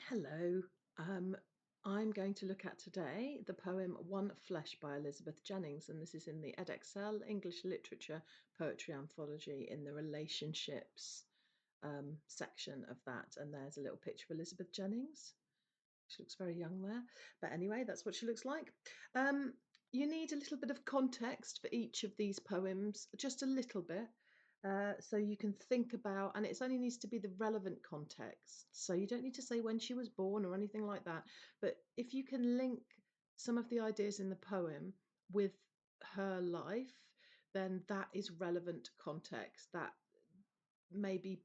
Hello. Um, I'm going to look at today the poem One Flesh by Elizabeth Jennings, and this is in the Edexcel English Literature Poetry Anthology in the relationships section of that. And there's a little picture of Elizabeth Jennings. She looks very young there. But anyway, that's what she looks like. Um, you need a little bit of context for each of these poems, just a little bit. So you can think about, and it only needs to be the relevant context. So you don't need to say when she was born or anything like that. But if you can link some of the ideas in the poem with her life, then that is relevant context. That maybe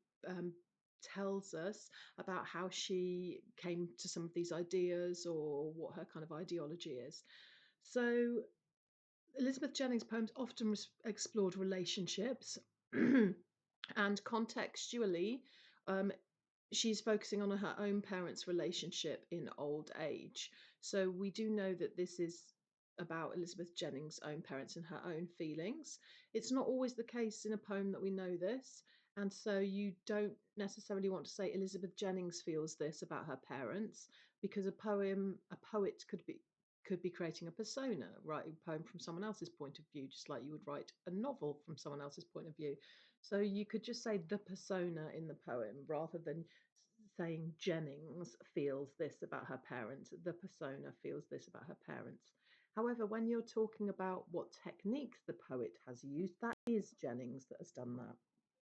tells us about how she came to some of these ideas or what her kind of ideology is. So Elizabeth Jennings' poems often explored relationships, and contextually, um, she's focusing on her own parents' relationship in old age. So we do know that this is about Elizabeth Jennings' own parents and her own feelings. It's not always the case in a poem that we know this, and so you don't necessarily want to say Elizabeth Jennings feels this about her parents, because a poet could be creating a persona, writing a poem from someone else's point of view, just like you would write a novel from someone else's point of view. So you could just say the persona in the poem rather than saying Jennings feels this about her parents, the persona feels this about her parents. However, when you're talking about what techniques the poet has used, that is Jennings that has done that.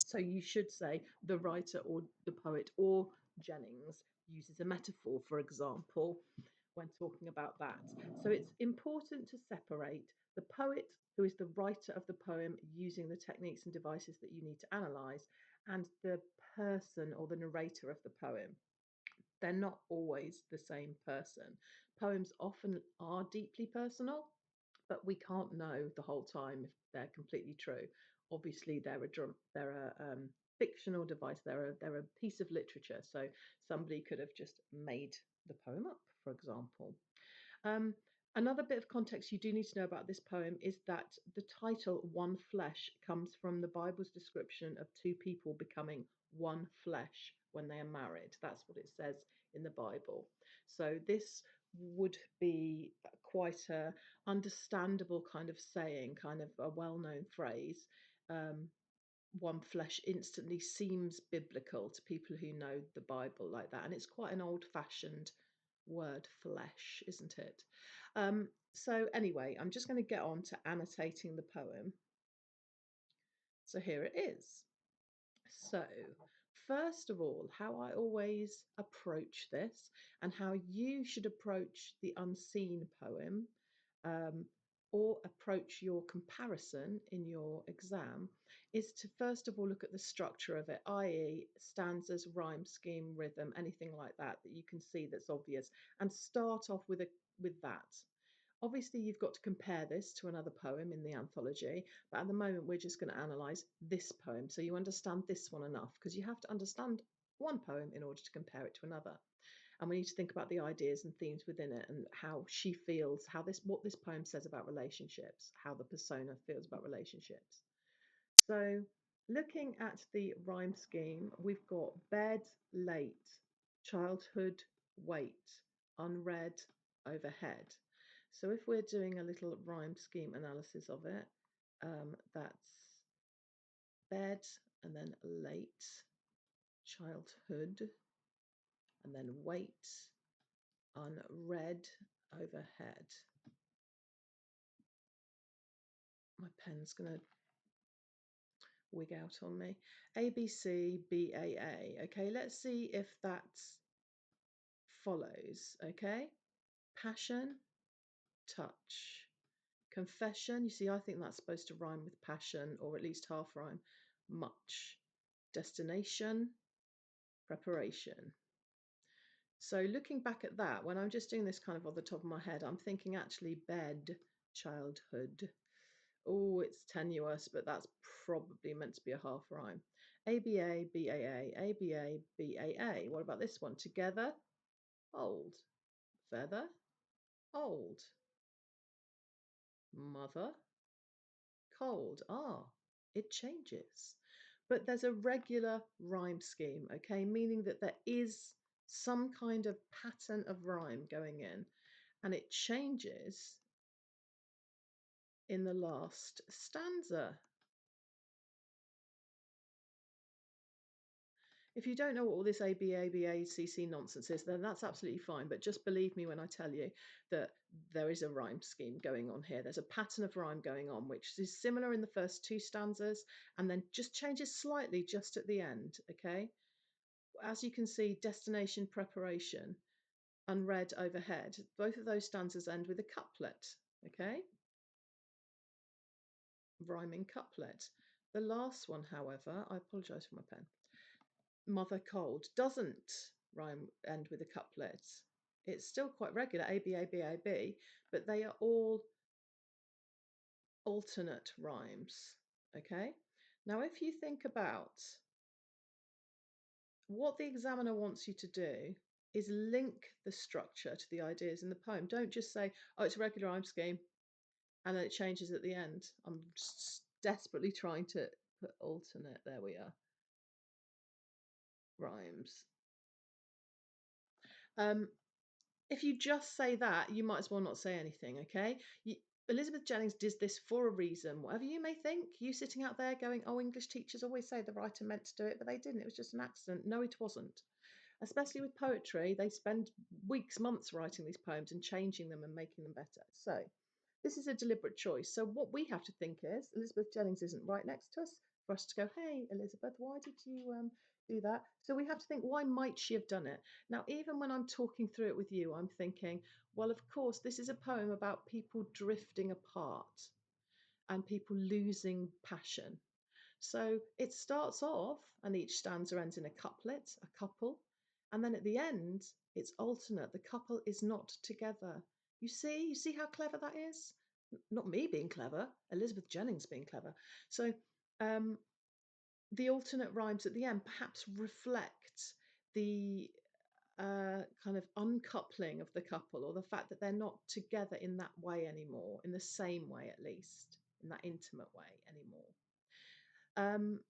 So you should say the writer or the poet or Jennings uses a metaphor, for example, when talking about that. So it's important to separate the poet, who is the writer of the poem using the techniques and devices that you need to analyze, and the person or the narrator of the poem. They're not always the same person. Poems often are deeply personal, but we can't know the whole time if they're completely true. Obviously, they're a fictional device. They're a piece of literature. So somebody could have just made the poem up, for example. Um, Another bit of context you do need to know about this poem is that the title One Flesh comes from the Bible's description of two people becoming one flesh when they are married. That's what it says in the Bible. So this would be quite a understandable kind of saying, kind of a well-known phrase. Um, one flesh instantly seems biblical to people who know the Bible like that, and it's quite an old-fashioned word, flesh, isn't it? So anyway, I'm just going to get on to annotating the poem. So here it is. So, first of all, how I always approach this and how you should approach the unseen poem, um, or approach your comparison in your exam, is to first of all look at the structure of it, i.e., stanzas, rhyme scheme, rhythm, anything like that that you can see that's obvious, and start off with that. Obviously, you've got to compare this to another poem in the anthology, but at the moment, we're just going to analyse this poem so you understand this one enough, because you have to understand one poem in order to compare it to another. And we need to think about the ideas and themes within it and how she feels, what this poem says about relationships, how the persona feels about relationships. So, looking at the rhyme scheme, we've got bed, late, childhood, wait, unread, overhead. So if we're doing a little rhyme scheme analysis of it, that's bed and then late, childhood, and then wait, unread, overhead. My pen's going to wig out on me. A, B, C, B, A, A. Okay, let's see if that follows. Okay, passion, touch. Confession, you see, I think that's supposed to rhyme with passion, or at least half rhyme. Much. Destination, preparation. So looking back at that, when I'm just doing this kind of on the top of my head, I'm thinking actually bed, childhood. Oh, it's tenuous, but that's probably meant to be a half rhyme. ABA, BAA, ABA, BAA. What about this one? Together, old. Feather, old. Mother, cold. Ah, it changes. But there's a regular rhyme scheme, okay, meaning that there is some kind of pattern of rhyme going in, and it changes in the last stanza. If you don't know what all this ABABACC nonsense is, then that's absolutely fine. But just believe me when I tell you that there is a rhyme scheme going on here. There's a pattern of rhyme going on, which is similar in the first two stanzas and then just changes slightly just at the end. Okay. As you can see, destination preparation, unread overhead. Both of those stanzas end with a couplet. Okay. Rhyming couplet. The last one, however, I apologise for my pen. Mother Cold doesn't rhyme end with a couplet. It's still quite regular, A B A B A B, but they are all alternate rhymes. Okay. Now, if you think about what the examiner wants you to do, is link the structure to the ideas in the poem. Don't just say, oh, it's a regular rhyme scheme, and then it changes at the end. I'm just desperately trying to put alternate. There we are. Rhymes. If you just say that, you might as well not say anything, okay? Elizabeth Jennings did this for a reason. Whatever you may think, you sitting out there going, oh, English teachers always say the writer meant to do it, but they didn't. It was just an accident. No, it wasn't. Especially with poetry, they spend weeks, months writing these poems and changing them and making them better. So this is a deliberate choice. So what we have to think is, Elizabeth Jennings isn't right next to us for us to go, hey, Elizabeth, why did you do that? So we have to think, why might she have done it? Now, even when I'm talking through it with you, I'm thinking, well, of course, this is a poem about people drifting apart and people losing passion. So it starts off, and each stanza ends in a couplet, a couple, and then at the end, it's alternate. The couple is not together. You see how clever that is? Not me being clever, Elizabeth Jennings being clever. So um, the alternate rhymes at the end perhaps reflect the kind of uncoupling of the couple, or the fact that they're not together in that way anymore, in the same way at least, in that intimate way anymore. Um,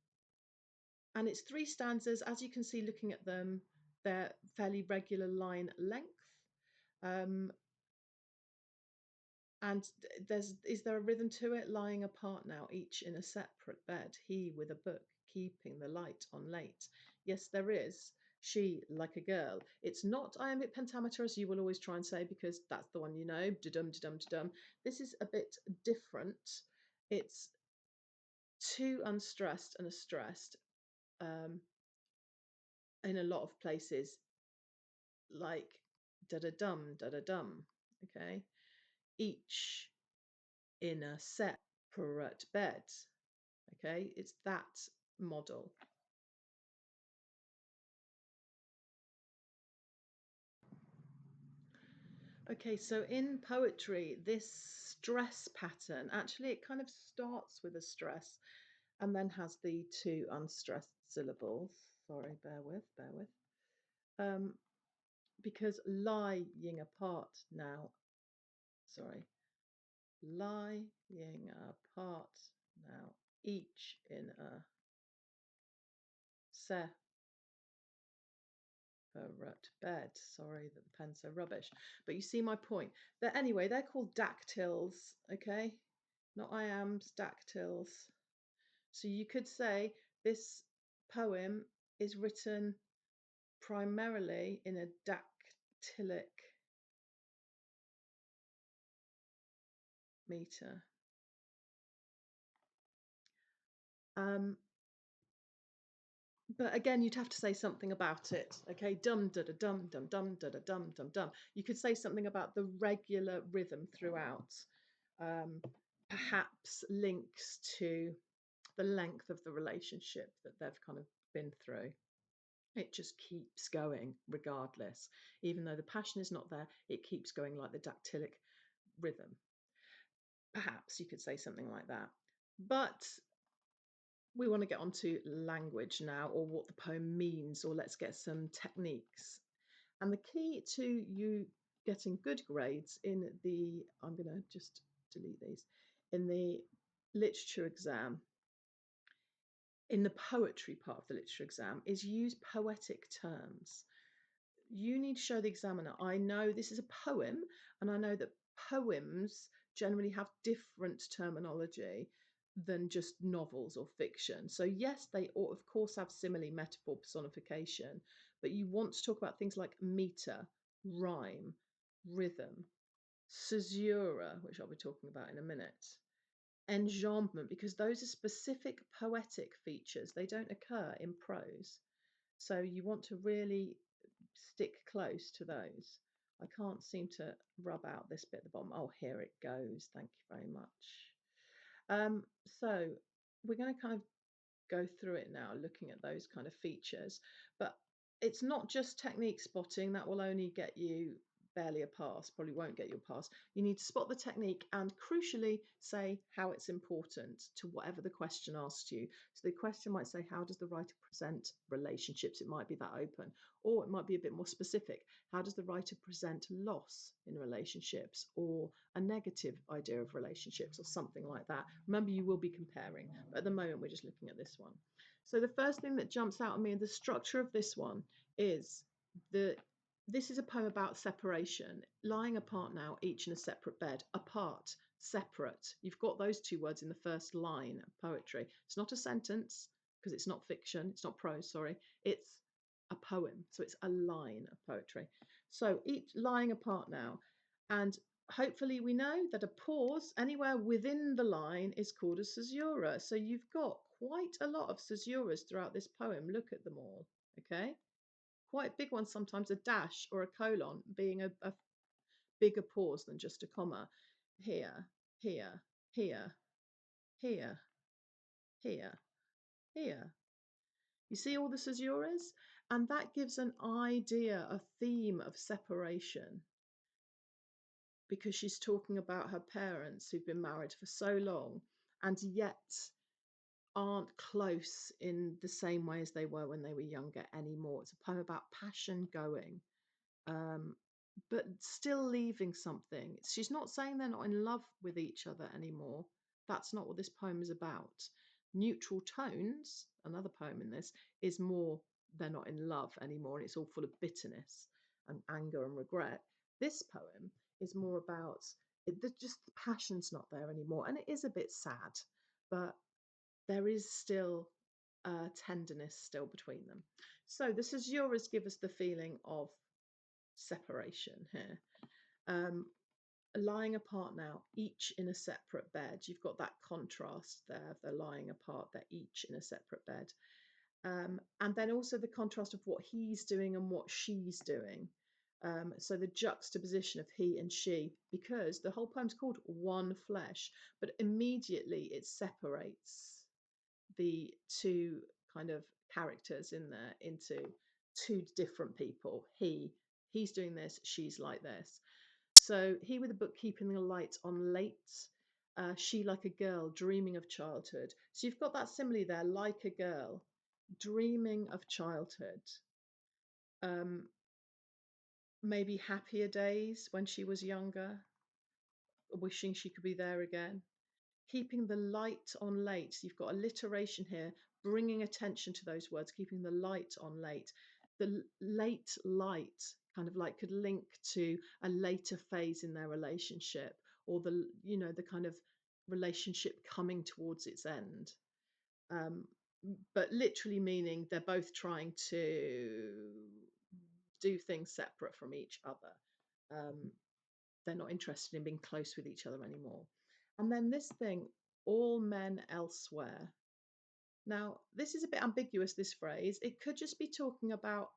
and it's three stanzas. As you can see, looking at them, they're fairly regular line length. And is there a rhythm to it? Lying apart now, each in a separate bed, he with a book, keeping the light on late. Yes, there is. She like a girl. It's not iambic pentameter, as you will always try and say, because that's the one you know. Da-dum, da-dum, da-dum. This is a bit different. It's two unstressed and a stressed. In a lot of places, like da-da-dum, da-da-dum. Okay. Each in a separate bed. Okay, it's that model. Okay, so in poetry, this stress pattern actually it kind of starts with a stress and then has the two unstressed syllables. Sorry, bear with, bear with. Because lying apart now, sorry, lying apart now, each in a separate bed. Sorry that the pen's so rubbish, but you see my point. But anyway, they're called dactyls, okay? Not iambs, dactyls. So you could say this poem is written primarily in a dactylic meter. But again, you'd have to say something about it. Okay, dum da da dum dum dum da da dum dum dum. You could say something about the regular rhythm throughout. Perhaps links to the length of the relationship that they've kind of been through. It just keeps going regardless. Even though the passion is not there, it keeps going like the dactylic rhythm. Perhaps you could say something like that. But we want to get onto language now, or what the poem means, or let's get some techniques. And the key to you getting good grades in the, I'm going to just delete these, in the literature exam, in the poetry part of the literature exam, is use poetic terms. you need to show the examiner. I know this is a poem, and I know that poems generally have different terminology than just novels or fiction. So, yes, they of course have simile, metaphor, personification, but you want to talk about things like meter, rhyme, rhythm, caesura, which I'll be talking about in a minute, enjambment, because those are specific poetic features. They don't occur in prose. So you want to really stick close to those. I can't seem to rub out this bit at the bottom. Oh, here it goes. Thank you very much. So we're going to kind of go through it now, looking at those kind of features. But it's not just technique spotting, that will only get you barely a pass, probably won't get you a pass. You need to spot the technique and crucially say how it's important to whatever the question asks you. So the question might say, how does the writer present relationships? It might be that open, or it might be a bit more specific. How does the writer present loss in relationships, or a negative idea of relationships, or something like that? Remember, you will be comparing, but at the moment we're just looking at this one. So the first thing that jumps out at me in the structure of this one is the this is a poem about separation, lying apart now, each in a separate bed, apart, separate. You've got those two words in the first line of poetry. It's not a sentence because it's not fiction, it's not prose, sorry. It's a poem, so it's a line of poetry. So each lying apart now, and hopefully we know that a pause anywhere within the line is called a caesura. So you've got quite a lot of caesuras throughout this poem. Look at them all, okay? Quite big ones, sometimes a dash or a colon being a bigger pause than just a comma. Here, here, here, here, here, here. You see all the caesuras? And that gives an idea, a theme of separation, because she's talking about her parents who've been married for so long and yet aren't close in the same way as they were when they were younger anymore. It's a poem about passion going, um, but still leaving something. She's not saying they're not in love with each other anymore. That's not what this poem is about. Neutral Tones, another poem in this, is more they're not in love anymore, and it's all full of bitterness and anger and regret. This poem is more about just the passion's not there anymore, and it is a bit sad, but there is still tenderness still between them. So the caesuras give us the feeling of separation here. Um, Lying apart now, each in a separate bed. You've got that contrast there. They're lying apart, they're each in a separate bed. And then also the contrast of what he's doing and what she's doing. So the juxtaposition of he and she, because the whole poem's called One Flesh, but immediately it separates the two kind of characters in there into two different people. He's doing this, she's like this. So he with a book keeping the light on late, she like a girl dreaming of childhood. So you've got that simile there, like a girl dreaming of childhood. Um, Maybe happier days when she was younger, wishing she could be there again. Keeping the light on late. So you've got alliteration here, bringing attention to those words, keeping the light on late. The late light kind of like could link to a later phase in their relationship, or the kind of relationship coming towards its end. Um, but literally meaning they're both trying to do things separate from each other. They're not interested in being close with each other anymore. And then this thing, all men elsewhere. Now, this is a bit ambiguous, this phrase. It could just be talking about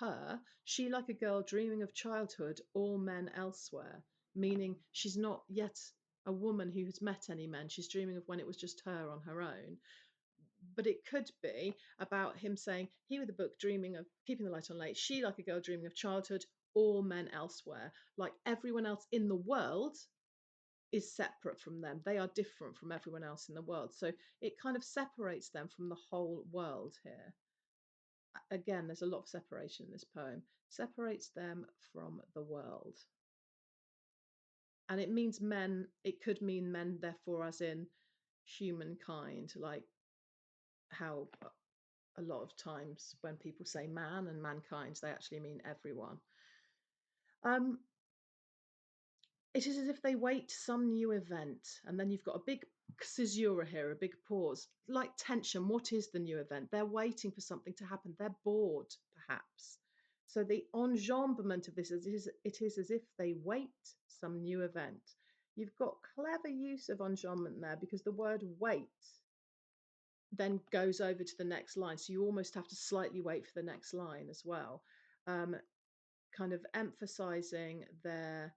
her, she like a girl dreaming of childhood, all men elsewhere, meaning she's not yet a woman who has met any men. She's dreaming of when it was just her on her own. But it could be about him saying, he with a book dreaming of keeping the light on late, she like a girl dreaming of childhood, all men elsewhere. Like everyone else in the world is separate from them. They are different from everyone else in the world. So it kind of separates them from the whole world here. Again, there's a lot of separation in this poem. Separates them from the world. And it means men, it could mean men, therefore, as in humankind, like how a lot of times when people say man and mankind, they actually mean everyone. Um, it is as if they wait some new event, and then you've got a big caesura here, a big pause, like tension. What is the new event? They're waiting for something to happen. They're bored, perhaps. So the enjambment of this is it is as if they wait some new event. You've got clever use of enjambment there because the word wait then goes over to the next line. So you almost have to slightly wait for the next line as well, um, kind of emphasizing their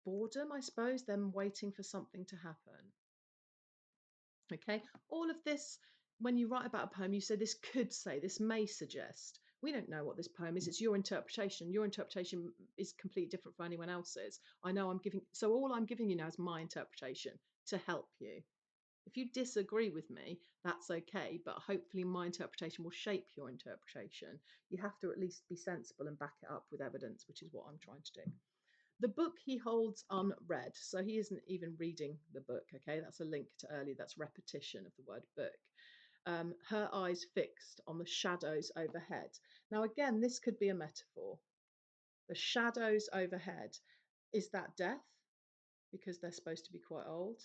boredom, I suppose, them waiting for something to happen. Okay, all of this, when you write about a poem, you say this could say, this may suggest. We don't know what this poem is. It's your interpretation. Your interpretation is completely different from anyone else's. I know I'm giving, so all I'm giving you now is my interpretation to help you. If you disagree with me, that's okay, but hopefully my interpretation will shape your interpretation. You have to at least be sensible and back it up with evidence, which is what I'm trying to do. The book he holds unread, so he isn't even reading the book, okay? That's a link to earlier, that's repetition of the word book. Her eyes fixed on the shadows overhead. Now, again, this could be a metaphor. The shadows overhead, is that death? Because they're supposed to be quite old.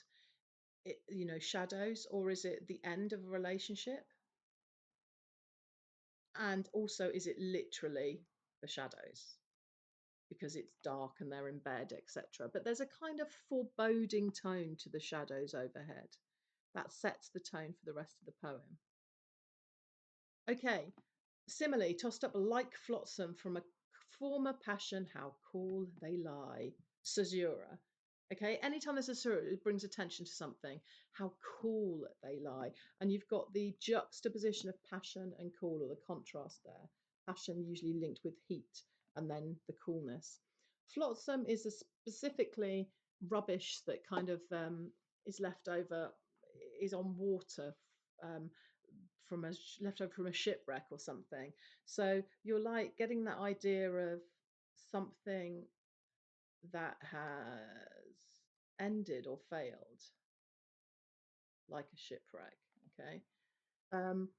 Shadows, or is it the end of a relationship? And also, is it literally the shadows because it's dark and they're in bed, etc.? But there's a kind of foreboding tone to the shadows overhead that sets the tone for the rest of the poem. Okay, similarly, tossed up like flotsam from a former passion, how cool they lie. Caesura. Okay, anytime there's a caesura, it brings attention to something. How cool they lie. And you've got the juxtaposition of passion and cool, or the contrast there. Passion usually linked with heat, and then the coolness. Flotsam is a specifically rubbish that kind of is left over, is on water, um, left over from a shipwreck or something. So you're like getting that idea of something that has ended or failed, like a shipwreck. Okay. Um,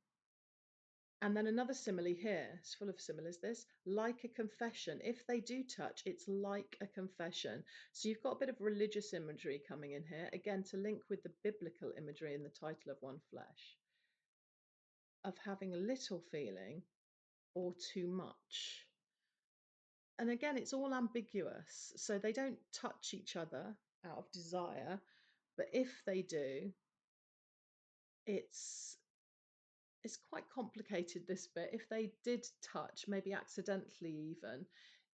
and then another simile here, it's full of similes, this, like a confession. If they do touch, it's like a confession. So you've got a bit of religious imagery coming in here, again, to link with the biblical imagery in the title of One Flesh, of having a little feeling or too much. And again, it's all ambiguous. So they don't touch each other out of desire, but if they do, it's it's quite complicated, this bit. If they did touch, maybe accidentally even,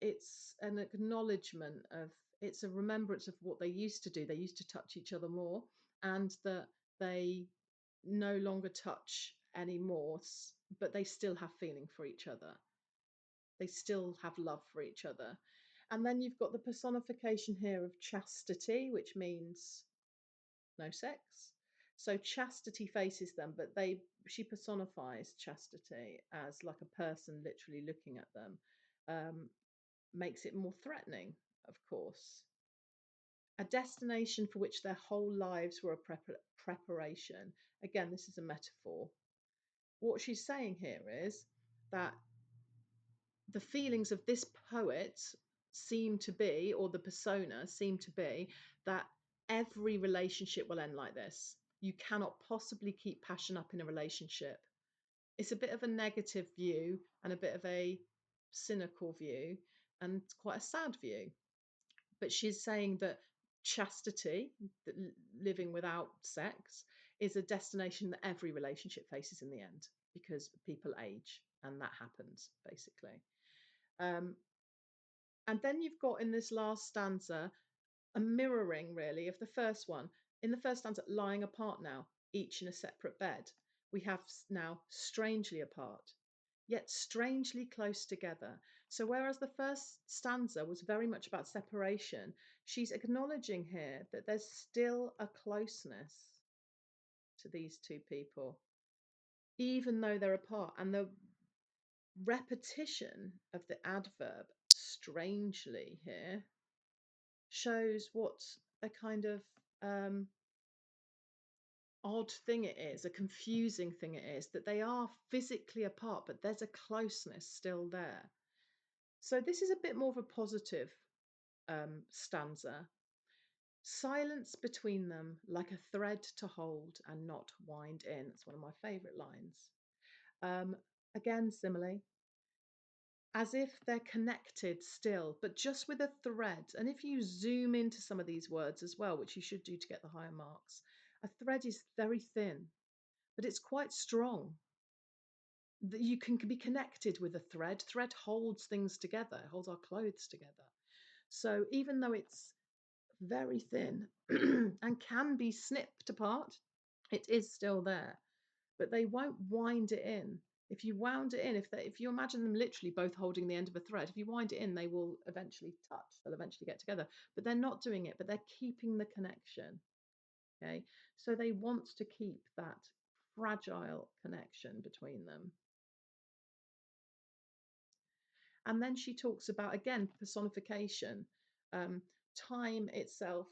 it's an acknowledgement of, it's a remembrance of what they used to do. They used to touch each other more, and that they no longer touch anymore, but they still have feeling for each other. They still have love for each other. And then you've got the personification here of chastity, which means no sex. So chastity faces them, but she personifies chastity as like a person literally looking at them, makes it more threatening, of course. A destination for which their whole lives were a preparation. Again, this is a metaphor. What she's saying here is that the feelings of this poet seem to be, or the persona seem to be, that every relationship will end like this. You cannot possibly keep passion up in a relationship. It's a bit of a negative view and a bit of a cynical view and quite a sad view. But she's saying that chastity, that living without sex, is a destination that every relationship faces in the end because people age and that happens basically. Um, and then you've got in this last stanza a mirroring, really, of the first one. In the first stanza, lying apart now, each in a separate bed. We have now strangely apart, yet strangely close together. So, whereas the first stanza was very much about separation, she's acknowledging here that there's still a closeness to these two people, even though they're apart. And the repetition of the adverb strangely here shows what a kind of odd thing it is, a confusing thing it is, that they are physically apart, but there's a closeness still there. So this is a bit more of a positive stanza. Silence between them like a thread to hold and not wind in. It's one of my favourite lines. Um, Again, simile, as if they're connected still, but just with a thread. And if you zoom into some of these words as well, which you should do to get the higher marks, a thread is very thin, but it's quite strong. That you can be connected with a thread. Thread holds things together, holds our clothes together. So even though it's very thin and can be snipped apart, it is still there. But they won't wind it in. If you wound it in, if you imagine them literally both holding the end of a thread, if you wind it in, they will eventually touch. They'll eventually get together. But they're not doing it. But they're keeping the connection. Okay, so they want to keep that fragile connection between them. And then she talks about, again, personification. Um, Time itself,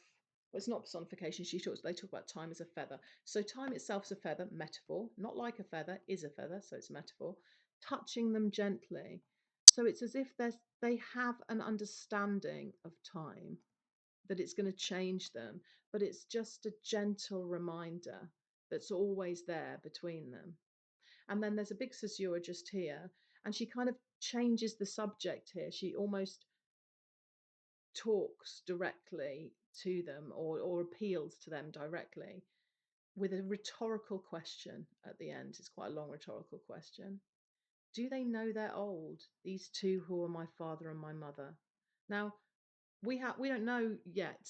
well, it's not personification. They talk about time as a feather. So time itself is a feather, metaphor, not like a feather, is a feather, so it's a metaphor. Touching them gently. So it's as if they have an understanding of time, that it's going to change them, but it's just a gentle reminder that's always there between them. And then there's a big caesura just here, and she kind of changes the subject here. She almost talks directly to them, or appeals to them directly with a rhetorical question at the end. It's quite a long rhetorical question. Do they know they're old, these two who are my father and my mother? Now, we don't know yet,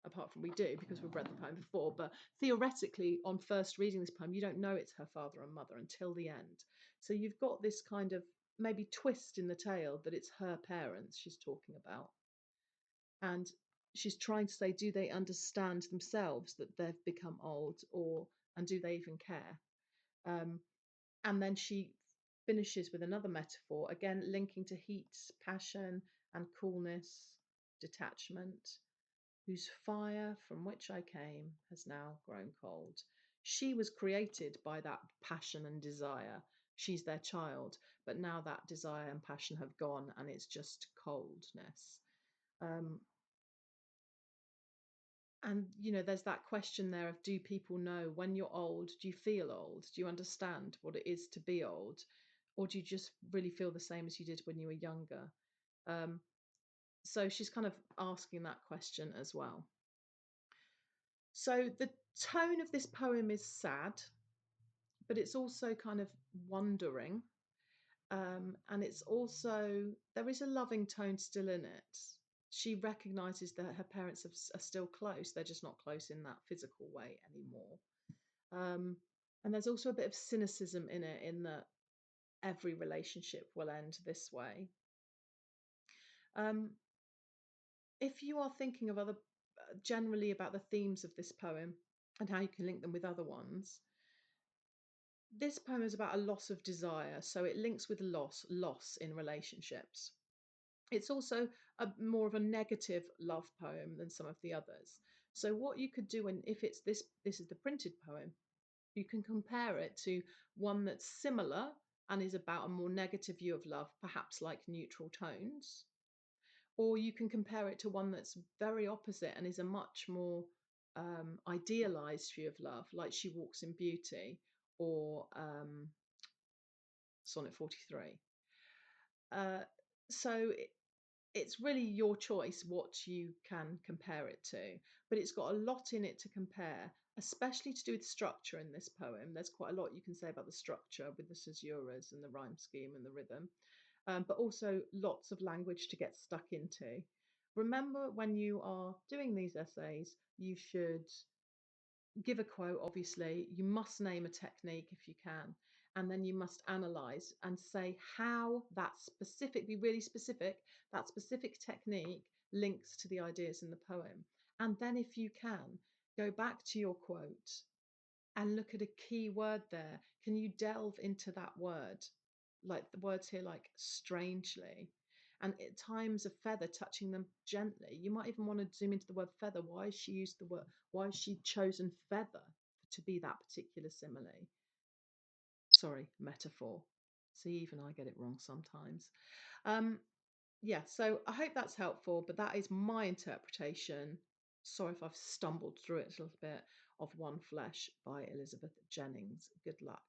apart from we do because we've read the poem before, but theoretically on first reading this poem you don't know it's her father and mother until the end. So you've got this kind of maybe twist in the tale that it's her parents she's talking about, and she's trying to say, do they understand themselves that they've become old, or and do they even care? um, and then she finishes with another metaphor, again linking to heat, passion, and coolness, detachment, whose fire from which I came has now grown cold. She was created by that passion and desire. She's their child, but now that desire and passion have gone and it's just coldness. Um, and, there's that question there of, do people know when you're old? Do you feel old? Do you understand what it is to be old? Or do you just really feel the same as you did when you were younger? Um, so she's kind of asking that question as well. So the tone of this poem is sad, but it's also kind of wondering. And it's also, there is a loving tone still in it. She recognizes that her parents are still close. They're just not close in that physical way anymore. And there's also a bit of cynicism in it, in that every relationship will end this way. Um, if you are thinking of other, generally about the themes of this poem and how you can link them with other ones, this poem is about a loss of desire, so it links with loss in relationships. It's also more of a negative love poem than some of the others. So what you could do, and if it's this is the printed poem, you can compare it to one that's similar and is about a more negative view of love, perhaps like Neutral Tones, or you can compare it to one that's very opposite and is a much more idealized view of love, like She Walks in Beauty, or Sonnet 43. Uh, so it's really your choice what you can compare it to, but it's got a lot in it to compare, especially to do with structure in this poem. There's quite a lot you can say about the structure with the caesuras and the rhyme scheme and the rhythm, but also lots of language to get stuck into. Remember, when you are doing these essays, you should give a quote, obviously. You must name a technique if you can. And then you must analyze and say how that specific, be really specific, that specific technique links to the ideas in the poem. And then, if you can, go back to your quote and look at a key word there. Can you delve into that word? Like the words here, like strangely. And at times, a feather touching them gently. You might even want to zoom into the word feather. Why has she used the word? Why has she chosen feather to be that particular simile. Sorry, metaphor. See, even I get it wrong sometimes. Um, yeah, so I hope that's helpful, but that is my interpretation. Sorry if I've stumbled through it a little bit, of One Flesh by Elizabeth Jennings. Good luck.